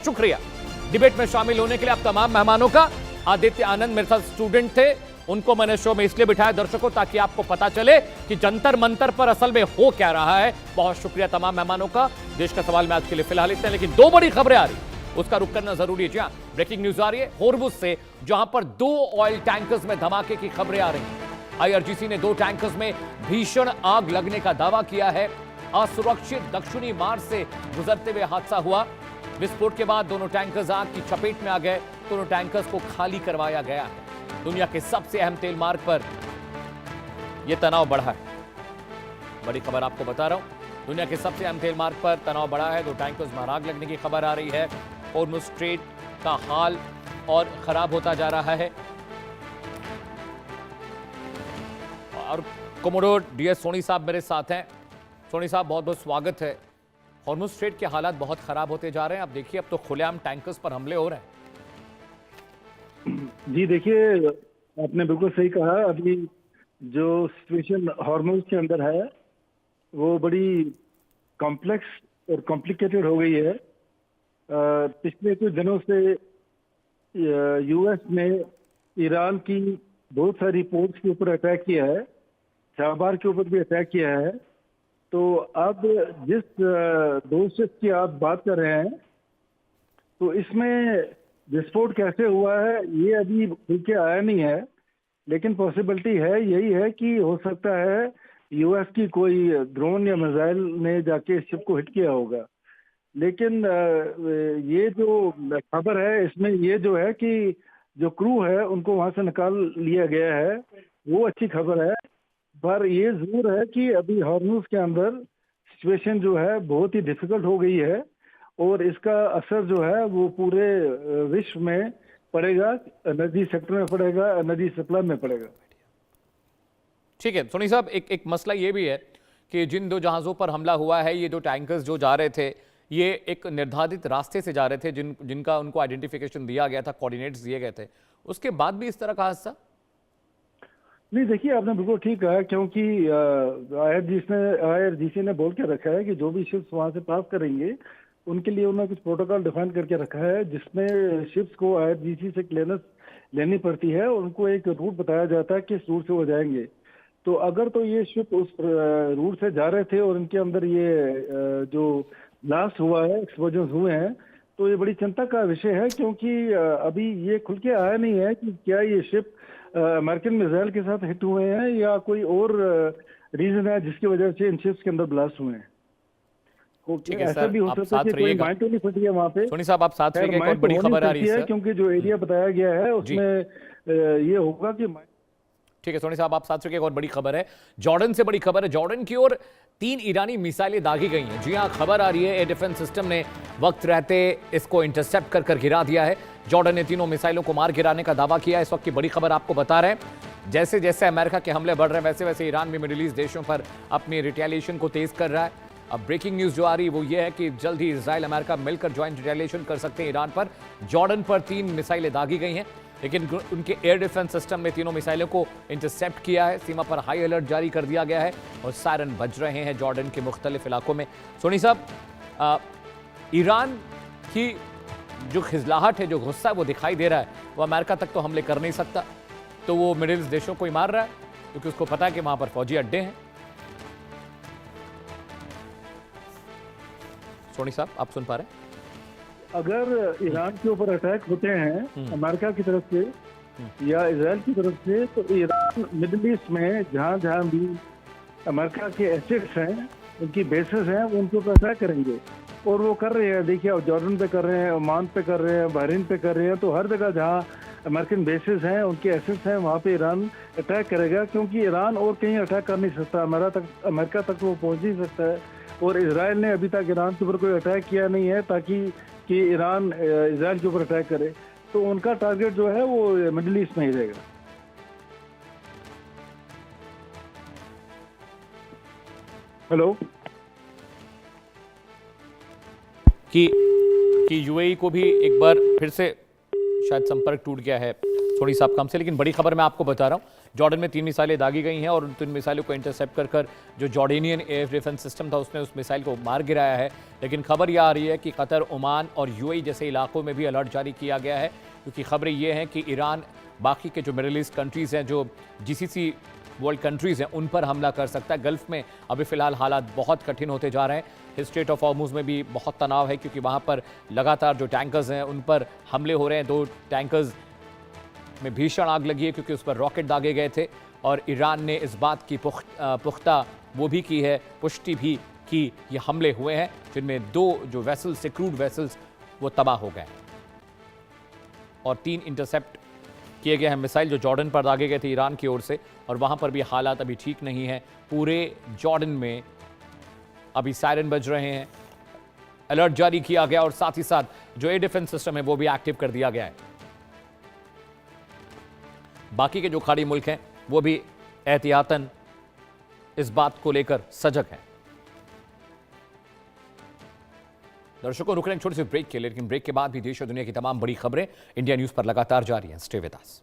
शुक्रिया। डिबेट में शामिल होने के लिए आप तमाम मेहमानों का। आदित्य आनंद मेरे साथ स्टूडेंट थे, उनको मैंने शो में इसलिए बिठाया दर्शकों ताकि आपको पता चले कि जंतर मंतर पर असल में हो क्या रहा है। बहुत शुक्रिया तमाम मेहमानों का। देश का सवाल में आज के लिए फिलहाल इतना, लेकिन दो बड़ी खबरें आ रही, उसका रुख करना जरूरी है। जी हाँ, ब्रेकिंग न्यूज आ रही है होर्मुज से, जहां पर 2 ऑयल टैंकर्स में धमाके की खबरें आ रही हैं। IRGC ने 2 टैंकर्स में भीषण आग लगने का दावा किया है। असुरक्षित दक्षिणी मार्ग से गुजरते हुए हादसा हुआ। विस्फोट के बाद दोनों टैंकर्स आग की चपेट में आ गए। दोनों टैंकर्स को खाली करवाया गया है। दुनिया के सबसे अहम तेल मार्ग पर यह तनाव बढ़ा है। बड़ी खबर आपको बता रहा हूं, दुनिया के सबसे अहम तेल मार्ग पर तनाव बढ़ा है। 2 टैंकर्स में आग लगने की खबर आ रही है। होर्मुज स्ट्रेट का हाल और खराब होता जा रहा है। और कोमोडोर DS सोनी साहब मेरे साथ हैं। सोनी साहब, बहुत बहुत स्वागत है। होर्मुज स्ट्रेट के हालात बहुत खराब होते जा रहे हैं। अब देखिए, अब तो खुलेआम टैंकर्स पर हमले हो रहे हैं। जी देखिए, आपने बिल्कुल सही कहा। अभी जो सिचुएशन हॉर्मोन्स के अंदर है वो बड़ी कॉम्प्लेक्स और कॉम्प्लिकेटेड हो गई है। पिछले कुछ दिनों से US ने ईरान की बहुत सारी पोर्ट्स के ऊपर अटैक किया है, चाबार के ऊपर भी अटैक किया है। तो अब जिस 2 शिप की आप बात कर रहे हैं, तो इसमें विस्फोट कैसे हुआ है ये अभी खुल के आया नहीं है, लेकिन पॉसिबिलिटी है, यही है कि हो सकता है US की कोई ड्रोन या मिसाइल ने जाके इस शिप को हिट किया होगा। लेकिन ये जो खबर है इसमें ये जो है कि जो क्रू है उनको वहां से निकाल लिया गया है, वो अच्छी खबर है। पर ये जरूर है कि अभी हॉर्मुज के अंदर सिचुएशन जो है बहुत ही डिफिकल्ट हो गई है और इसका असर जो है वो पूरे विश्व में पड़ेगा। एनर्जी सेक्टर में पड़ेगा, एनर्जी सप्लाई में पड़ेगा। ठीक है सोनी साहब, एक मसला ये भी है कि जिन 2 जहाज़ों पर हमला हुआ है, ये 2 टैंकर्स जो जा रहे थे, ये एक निर्धारित रास्ते से जा रहे थे, जिनका उनको आइडेंटिफिकेशन दिया गया था, कोऑर्डिनेट्स दिए गए थे। उसके बाद भी इस तरह का हादसा? नहीं, देखिए आपने बिल्कुल ठीक कहा, क्योंकि IRGC ने बोल के रखा है कि जो भी शिप्स वहां से पास करेंगे उनके लिए उन्होंने कुछ प्रोटोकॉल डिफाइन करके रखा है, जिसमें शिप्स को IRGC से क्लियरेंस लेनी पड़ती है और उनको एक रूट बताया जाता है किस रूट से वो जाएंगे। तो अगर तो ये शिप उस रूट से जा रहे थे और इनके अंदर ये जो ब्लास्ट हुआ है, एक्सप्लोजन हुए हैं, तो ये बड़ी चिंता का विषय है, क्योंकि अभी ये खुल के आया नहीं है कि क्या ये शिप अमेरिकन मिसाइल के साथ हिट हुए हैं या कोई और रीजन है जिसकी वजह से इन शिप्स के अंदर ब्लास्ट हुए हैं। ऐसा भी हो सकता है कि कोई माइन तो नहीं फटी है वहां पे। सोनी साहब, आप साथ रहिएगा, एक और बड़ी खबर आ रही है, क्योंकि जो एरिया बताया गया है उसमें ये होगा कि ठीक है सोनी साहब, आप साथ रहिए, एक और बड़ी खबर है। जॉर्डन से बड़ी खबर है। जॉर्डन की ओर 3 ईरानी मिसाइलें दागी गई हैं। जी हां, खबर आ रही है एयर डिफेंस सिस्टम ने वक्त रहते इसको इंटरसेप्ट कर गिरा दिया है। जॉर्डन ने तीनों मिसाइलों को मार गिराने का दावा किया है। इस वक्त की बड़ी खबर आपको बता रहे हैं। जैसे जैसे अमेरिका के हमले बढ़ रहे हैं, वैसे वैसे ईरान भी मिडिल ईस्ट देशों पर अपनी रिटेलिएशन को तेज कर रहा है। अब ब्रेकिंग न्यूज जो आ रही है वो ये है कि जल्द ही इजराइल अमेरिका मिलकर ज्वाइंट रिटेलिएशन कर सकते हैं ईरान पर। जॉर्डन पर 3 मिसाइलें दागी गई हैं, लेकिन उनके एयर डिफेंस सिस्टम ने तीनों मिसाइलों को इंटरसेप्ट किया है। सीमा पर हाई अलर्ट जारी कर दिया गया है और सायरन बज रहे हैं जॉर्डन के मुख्तलिफ इलाकों में। सोनी साहब, ईरान की जो खिजलाहट है, जो गुस्सा है, वो दिखाई दे रहा है। वो अमेरिका तक तो हमले कर नहीं सकता, तो वो मिडिल ईस्ट देशों को ही मार रहा है, क्योंकि उसको पता है कि वहां पर फौजी अड्डे हैं। सोनी साहब, आप सुन पा रहे हैं? अगर ईरान के ऊपर अटैक होते हैं अमेरिका की तरफ से या इजराइल की तरफ से, तो ईरान मिडिल ईस्ट में जहां जहां भी अमेरिका के एसेट्स हैं, उनकी बेसेस हैं, वो उनके ऊपर अटैक करेंगे और वो कर रहे हैं। देखिए, अब जॉर्डन पे कर रहे हैं, ओमान पे कर रहे हैं, बहरीन पे कर रहे हैं। तो हर जगह जहां अमेरिकन बेसेस हैं, उनके एसेट्स हैं, वहां पे ईरान अटैक करेगा, क्योंकि ईरान और कहीं अटैक कर नहीं सकता। अमेरिका तक वो पहुंच नहीं सकता है। और इजराइल ने अभी तक ईरान के ऊपर कोई अटैक किया नहीं है ताकि कि ईरान इजराइल के ऊपर अटैक करे। तो उनका टारगेट जो है वो मिडिल ईस्ट में ही रहेगा। हेलो, कि UAE को भी एक बार फिर से शायद संपर्क टूट गया है। थोड़ी सा कम से, लेकिन बड़ी खबर मैं आपको बता रहा हूँ। जॉर्डन में 3 मिसाइलें दागी गई हैं और उन 3 मिसाइलों को इंटरसेप्ट कर जो जॉर्डेनियन एयर डिफेंस सिस्टम था उसने उस मिसाइल को मार गिराया है। लेकिन खबर यह आ रही है कि कतर, ओमान और यूएई जैसे इलाकों में भी अलर्ट जारी किया गया है, क्योंकि खबरें ये हैं कि ईरान बाकी के जो मिडिल ईस्ट कंट्रीज़ हैं, जो जीसीसी वर्ल्ड कंट्रीज़ हैं, उन पर हमला कर सकता है। गल्फ में अभी फ़िलहाल हालात बहुत कठिन होते जा रहे हैं। स्ट्रेट ऑफ हॉर्मुज़ में भी बहुत तनाव है, क्योंकि वहाँ पर लगातार जो टैंकर्स हैं उन पर हमले हो रहे हैं। 2 टैंकर्स में भीषण आग लगी है क्योंकि उस पर रॉकेट दागे गए थे, और ईरान ने इस बात की पुख्ता वो भी की है, पुष्टि भी की ये हमले हुए हैं, जिनमें 2 जो वेसल्स थे, क्रूड वेसल्स, वो तबाह हो गए और 3 इंटरसेप्ट किए गए हैं मिसाइल जो जॉर्डन पर दागे गए थे ईरान की ओर से, और वहाँ पर भी हालात अभी ठीक नहीं है। पूरे जॉर्डन में अभी सायरन बज रहे हैं, अलर्ट जारी किया गया, और साथ ही साथ जो एयर डिफेंस सिस्टम है वो भी एक्टिव कर दिया गया है। बाकी के जो खाड़ी मुल्क हैं वो भी एहतियातन इस बात को लेकर सजग हैं। दर्शकों, रुक रहे हैं छोटे से ब्रेक के लिए, लेकिन ब्रेक के बाद भी देश और दुनिया की तमाम बड़ी खबरें इंडिया न्यूज पर लगातार जारी हैं। Stay with us.